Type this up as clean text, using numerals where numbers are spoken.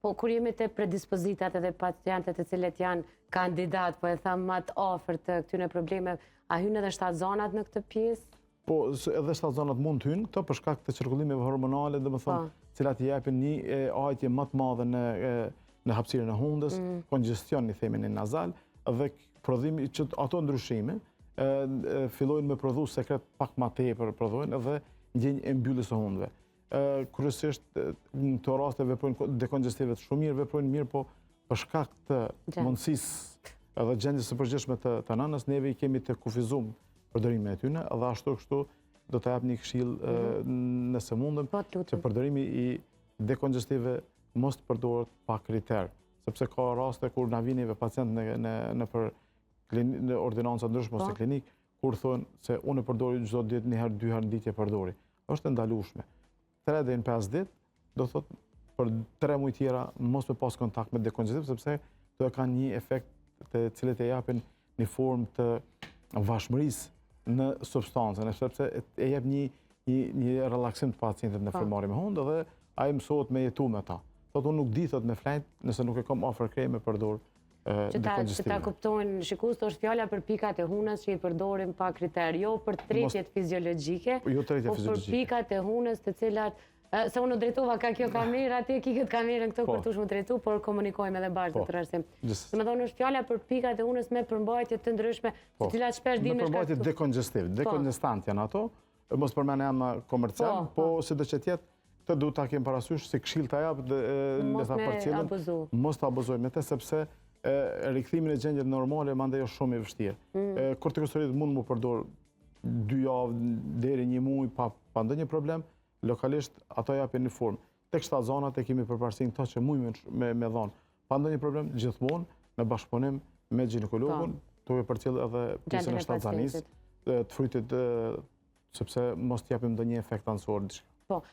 Po, kur jemi të predispozitat edhe pacientët e cilët janë kandidat, po e thamë më të ofër të këtyne probleme, a hynë edhe 7 zonat në këtë pjesë? Po, edhe 7 zonat mund të hynë, këto për shkak të qarkullimeve hormonale, dhe më thonë, cilat i japin një ajtje më të madhe në hapësirën e hundës, kongestion i themin e nazal, dhe prodhimi që ato ndryshime fillojnë me prodhu sekret pak ma tepër prodhojnë dhe ndjenjë e mbylljes së hundëve. Kryesisht në këto raste veprojnë dekongestive shumë mirë, veprojnë mirë, po për shkak të mundësisë edhe gjendjes së përgjithshme të nënës, neve i kemi të kufizuar përdorimin e tyre, dhe ashtu kështu do të jap një këshill nëse mundem që përdorimi i dekongestive mos të përdoret pa kriter, sepse ka raste kur na vinin pacient në ordinanca ndryshme ose klinik, kur thonë se unë e përdori çdo ditë, një herë, 2 herë në ditë e përdori. Është e ndalueshme. 3 deri në 5 ditë, do thotë për 3 muaj tjera mos me pas kontakt me dekongestiv, sepse do të kanë një efekt të cilët e japin një formë të vashmërisë në substancën, sepse e jep një relaksim të pacientit në frymëmarrje me hundë dhe ai mësohet me jetu me ta. Thotë unë nuk di me flajt nëse nuk e kam afër krejë me përdor dekongestive. Që ta kuptojnë, shikus, të është fjalla për pikat e hunës që i përdorim pa kriter, jo për tretjet fiziologjike, po për pikat e hunës të cilat, se unë drejtova ka kjo kamera, ti e ki këtë kamerën këto për të shmë drejtu, por komunikojme edhe bashkë të rërsim. Dhe me thonë është fjalla për pikat e hunës me përmbajtje të ndryshme, të cilat shpesh din me përmbajtje dekongestiv, dekongestant janë ato, mos përmene janë komercial, po si do që tjetë, të du ta kemë parasysh si këshill të japë mos të abuzojmë me te, sepse rikthimin e gjendjet normale mandej është shumë i vështirë. Kortikosteroidët mund mu përdor 2 javë deri 1 muaj pa ndonjë problem, lokalisht ato japin një formë. Tek 7 zonat e kemi përparësinë këto që mujnë me dhonë. Pa ndonjë problem, gjithmonë me bashkëpunim me ginekologun, duke përcjell edhe pjesën e shtatzanisë, të frytit, sepse mos t'japim ndonjë efekt ansor. Po,